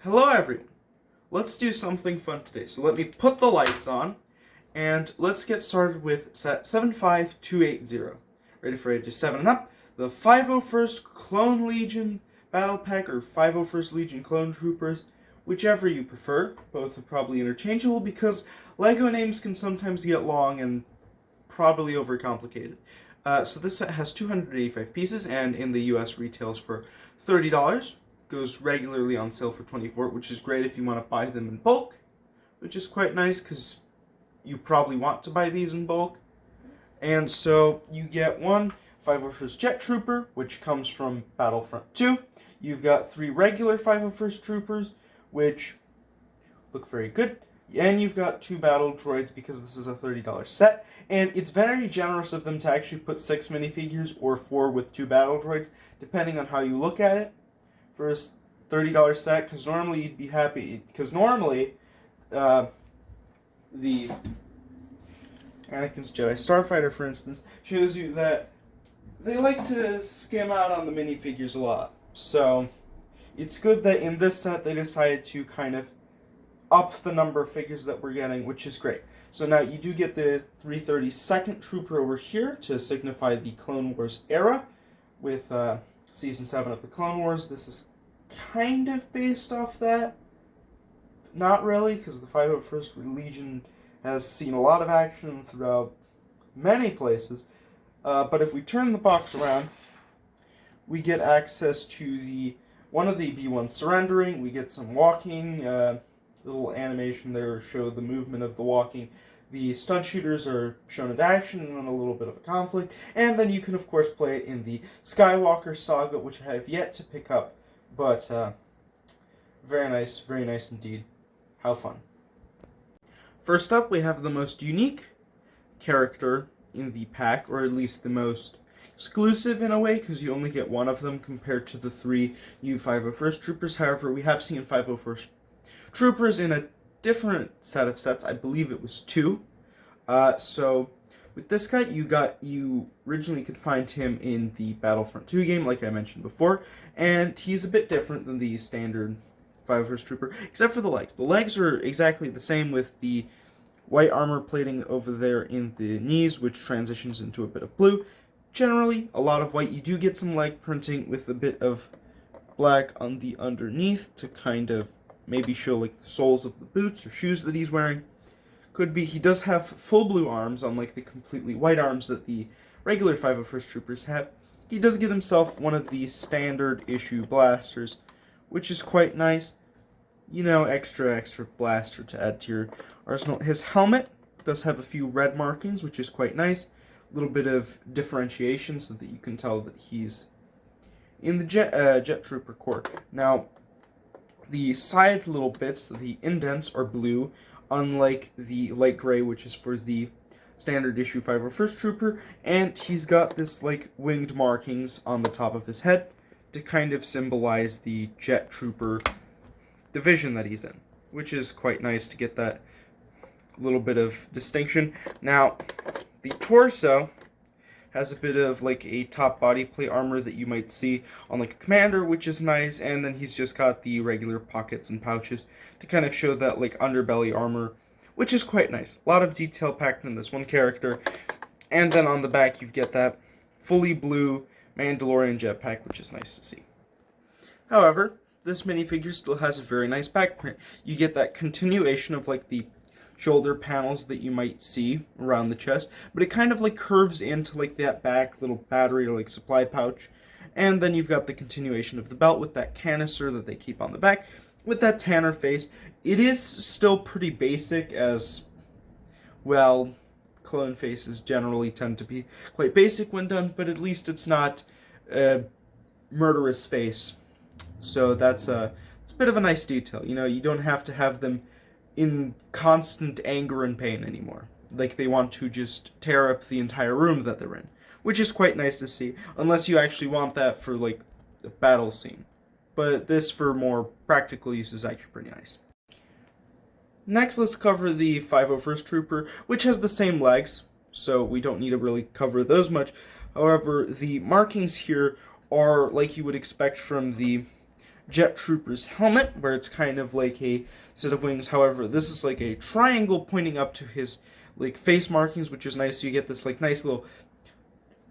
Hello everyone. Let's do something fun today. So let me put the lights on and let's get started with set 75280. Ready for ages 7 and up. The 501st Clone Legion Battle Pack or 501st Legion Clone Troopers, whichever you prefer. Both are probably interchangeable because LEGO names can sometimes get long and probably overcomplicated. So this set has 285 pieces and in the US retails for $30. Goes regularly on sale for $24, which is great if you want to buy them in bulk, which is quite nice because you probably want to buy these in bulk. And so you get one 501st Jet Trooper, which comes from Battlefront 2. You've got 3 regular 501st Troopers, which look very good. And you've got 2 battle droids because this is a $30 set. And it's very generous of them to actually put 6 minifigures or 4 with 2 battle droids, depending on how you look at it, for a $30 set. Because normally you'd be happy, because normally the Anakin's Jedi Starfighter, for instance, shows you that they like to skim out on the minifigures a lot. So it's good that in this set they decided to kind of up the number of figures that we're getting, which is great. So now you do get the 332nd Trooper over here to signify the Clone Wars era with Season 7 of the Clone Wars. This is kind of based off that. Not really, because the 501st Legion has seen a lot of action throughout many places. But if we turn the box around, we get access to one of the B1 surrendering. We get some walking, little animation there show the movement of the walking. The stud shooters are shown into action, and then a little bit of a conflict. And then you can, of course, play it in the Skywalker Saga, which I have yet to pick up. But very nice indeed. How fun. First up, we have the most unique character in the pack, or at least the most exclusive in a way, because you only get one of them compared to the 3 new 501st Troopers. However, we have seen 501st Troopers in a different set of sets. I believe it was 2. So with this guy, you originally could find him in the Battlefront 2 game, like I mentioned before, and he's a bit different than the standard 501st Trooper, except for the legs. The legs are exactly the same with the white armor plating over there in the knees, which transitions into a bit of blue. Generally, a lot of white. You do get some leg printing with a bit of black on the underneath to kind of maybe show like the soles of the boots or shoes that he's wearing. Could be. He does have full blue arms, unlike the completely white arms that the regular 501st Troopers have. He does get himself one of the standard issue blasters, which is quite nice. You know, extra blaster to add to your arsenal. His helmet does have a few red markings, which is quite nice. A little bit of differentiation so that you can tell that he's in the Jet Trooper Corps. Now, the side little bits, the indents, are blue, unlike the light gray, which is for the standard issue 501st Trooper, and he's got this like winged markings on the top of his head to kind of symbolize the Jet Trooper division that he's in, which is quite nice to get that little bit of distinction. Now, the torso has a bit of like a top body plate armor that you might see on like a commander, which is nice, and then he's just got the regular pockets and pouches to kind of show that like underbelly armor, which is quite nice. A lot of detail packed in this one character. And then on the back you get that fully blue Mandalorian jetpack, which is nice to see. However, this minifigure still has a very nice back print. You get that continuation of like the shoulder panels that you might see around the chest, but it kind of like curves into like that back little battery or like supply pouch. And then you've got the continuation of the belt with that canister that they keep on the back with that Tanner face. It is still pretty basic, as well, clone faces generally tend to be quite basic when done, but at least it's not a murderous face. So it's a bit of a nice detail. You know, you don't have to have them in constant anger and pain anymore. Like they want to just tear up the entire room that they're in, which is quite nice to see, unless you actually want that for like a battle scene. But this for more practical use is actually pretty nice. Next, let's cover the 501st Trooper, which has the same legs, so we don't need to really cover those much. However, the markings here are like you would expect from the Jet Trooper's helmet, where it's kind of like a set of wings. However, this is like a triangle pointing up to his like face markings, which is nice. So you get this like nice little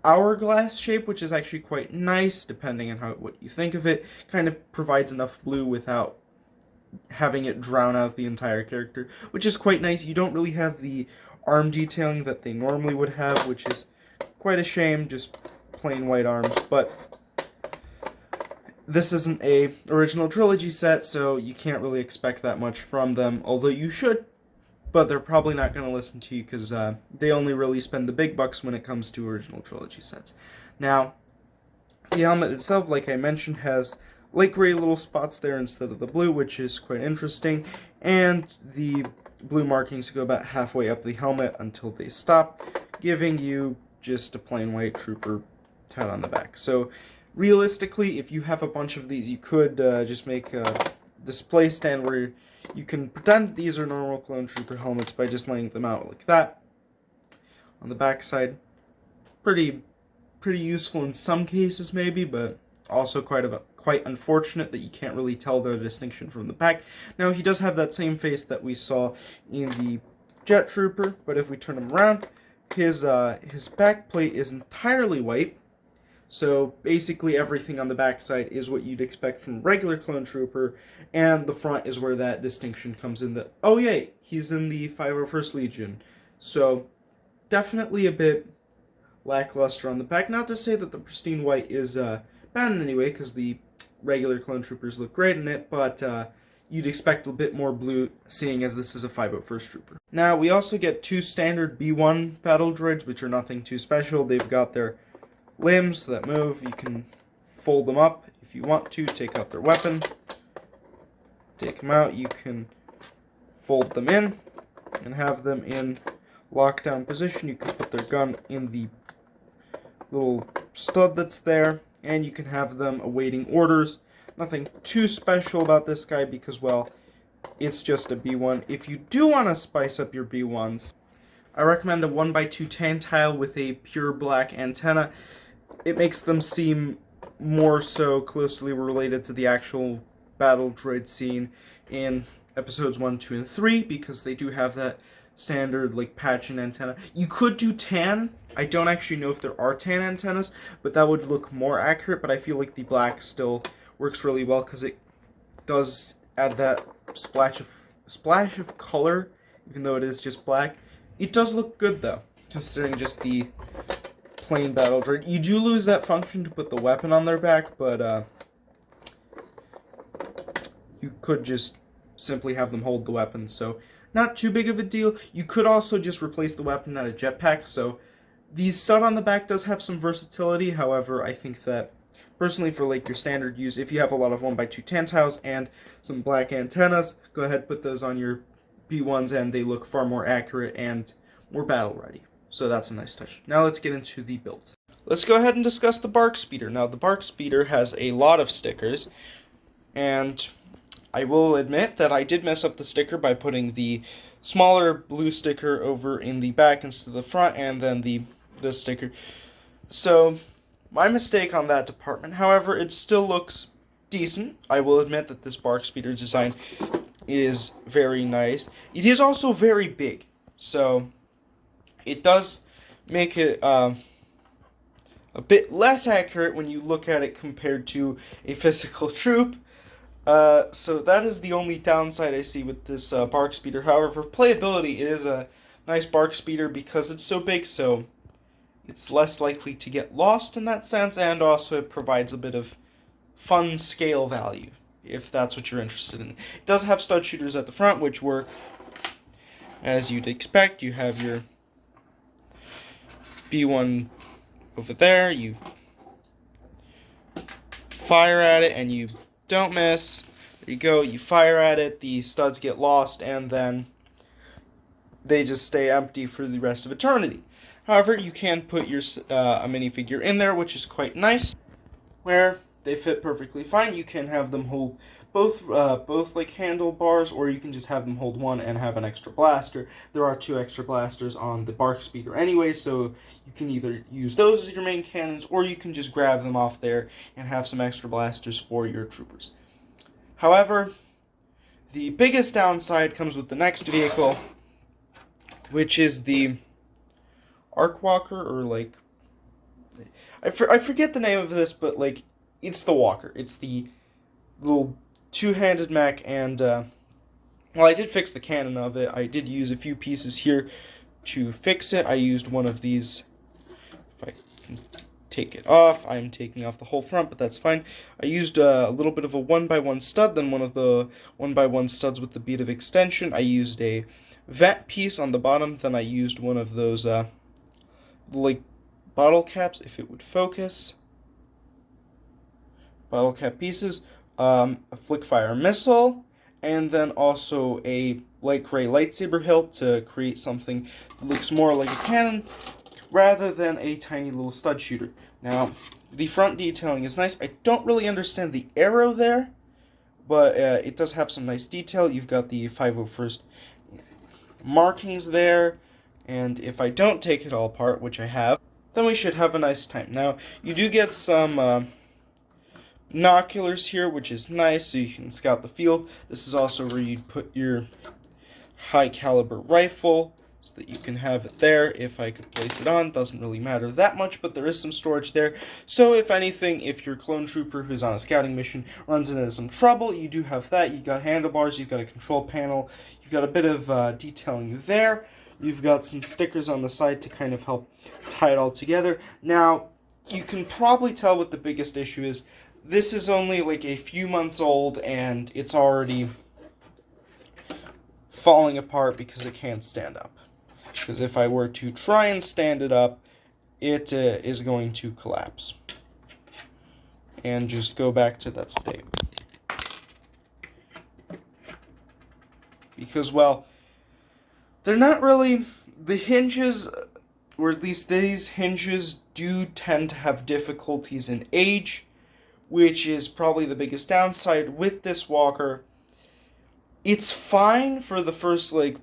hourglass shape, which is actually quite nice, depending on what you think of it. Kind of provides enough blue without having it drown out the entire character, which is quite nice. You don't really have the arm detailing that they normally would have, which is quite a shame, just plain white arms. But this isn't a original trilogy set, so you can't really expect that much from them, although you should, but they're probably not going to listen to you because they only really spend the big bucks when it comes to original trilogy sets. Now, the helmet itself, like I mentioned, has light gray little spots there instead of the blue, which is quite interesting, and the blue markings go about halfway up the helmet until they stop, giving you just a plain white trooper tat on the back. So realistically, if you have a bunch of these, you could just make a display stand where you can pretend these are normal clone trooper helmets by just laying them out like that. On the back side, pretty useful in some cases maybe, but also quite unfortunate that you can't really tell the distinction from the back. Now, he does have that same face that we saw in the Jet Trooper, but if we turn him around, his back plate is entirely white. So basically everything on the back side is what you'd expect from regular Clone Trooper, and the front is where that distinction comes in that, oh yeah, he's in the 501st Legion. So definitely a bit lackluster on the back. Not to say that the pristine white is bad in any way, because the regular Clone Troopers look great in it, but you'd expect a bit more blue, seeing as this is a 501st Trooper. Now, we also get two standard B1 battle droids, which are nothing too special. They've got their limbs that move. You can fold them up if you want to, take out their weapon, take them out. You can fold them in and have them in lockdown position. You can put their gun in the little stud that's there, and you can have them awaiting orders. Nothing too special about this guy because, well, it's just a B1. If you do want to spice up your B1s, I recommend a 1x2 tan tile with a pure black antenna. It makes them seem more so closely related to the actual battle droid scene in episodes 1, 2, and 3, because they do have that standard like patch and antenna. You could do tan. I don't actually know if there are tan antennas, but that would look more accurate. But I feel like the black still works really well because it does add that splash of color, even though it is just black. It does look good though, considering just the plain battle droid. You do lose that function to put the weapon on their back, but you could just simply have them hold the weapon, so not too big of a deal. You could also just replace the weapon at a jetpack, so the stud on the back does have some versatility. However, I think that personally for like your standard use, if you have a lot of 1x2 tan tiles and some black antennas, go ahead, put those on your B1s and they look far more accurate and more battle ready. So that's a nice touch. Now let's get into the builds. Let's go ahead and discuss the Bark Speeder. Now the Bark Speeder has a lot of stickers, and I will admit that I did mess up the sticker by putting the smaller blue sticker over in the back instead of the front, and then this sticker. So my mistake on that department. However, it still looks decent. I will admit that this Bark Speeder design is very nice. It is also very big, so it does make it a bit less accurate when you look at it compared to a physical troop. So that is the only downside I see with this Bark Speeder. However, for playability, it is a nice Bark Speeder because it's so big, so it's less likely to get lost in that sense, and also it provides a bit of fun scale value, if that's what you're interested in. It does have stud shooters at the front, which work as you'd expect. You have your B1 over there, you fire at it and you don't miss. There you go, you fire at it, the studs get lost, and then they just stay empty for the rest of eternity. However, you can put your a minifigure in there, which is quite nice, where they fit perfectly fine. You can have them hold both like handlebars, or you can just have them hold one and have an extra blaster. There are 2 extra blasters on the Bark Speeder anyway, so you can either use those as your main cannons, or you can just grab them off there and have some extra blasters for your troopers. However, the biggest downside comes with the next vehicle, which is the Arc Walker, or like, I forget the name of this, but like, it's the Walker. It's the little two-handed mech, and well, I did fix the cannon of it. I did use a few pieces here to fix it. I used one of these. If I can take it off, I'm taking off the whole front, but that's fine. I used a little bit of a 1x1 stud, then one of the 1x1 studs with the bead of extension. I used a vent piece on the bottom, then I used one of those like bottle caps, if it would focus. Bottle cap pieces, a flickfire missile, and then also a light gray lightsaber hilt to create something that looks more like a cannon rather than a tiny little stud shooter. Now, the front detailing is nice. I don't really understand the arrow there, but it does have some nice detail. You've got the 501st markings there, and if I don't take it all apart, which I have, then we should have a nice time. Now, you do get some binoculars here, which is nice, so you can scout the field. This is also where you'd put your high caliber rifle, so that you can have it there. If I could place it on, doesn't really matter that much, but there is some storage there. So if anything, if your clone trooper who's on a scouting mission runs into some trouble, you do have that. You've got handlebars, you've got a control panel, you've got a bit of detailing there. You've got some stickers on the side to kind of help tie it all together. Now, you can probably tell what the biggest issue is. This is only like a few months old, and it's already falling apart because it can't stand up. Because if I were to try and stand it up, it is going to collapse and just go back to that state. Because, well, they're not really, the hinges, or at least these hinges do tend to have difficulties in age, which is probably the biggest downside with this walker. It's fine for the first, like,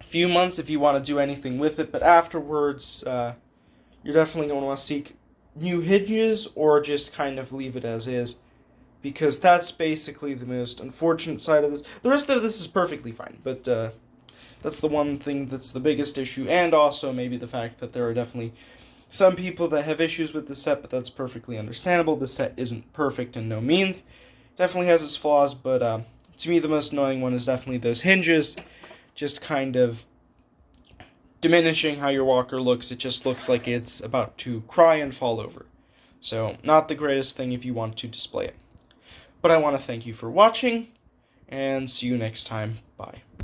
few months if you want to do anything with it, but afterwards, you're definitely going to want to seek new hinges or just kind of leave it as is, because that's basically the most unfortunate side of this. The rest of this is perfectly fine, but that's the one thing that's the biggest issue, and also maybe the fact that there are definitely some people that have issues with the set, but that's perfectly understandable. The set isn't perfect in no means. Definitely has its flaws, but to me the most annoying one is definitely those hinges, just kind of diminishing how your walker looks. It just looks like it's about to cry and fall over. So, not the greatest thing if you want to display it. But I want to thank you for watching, and see you next time. Bye.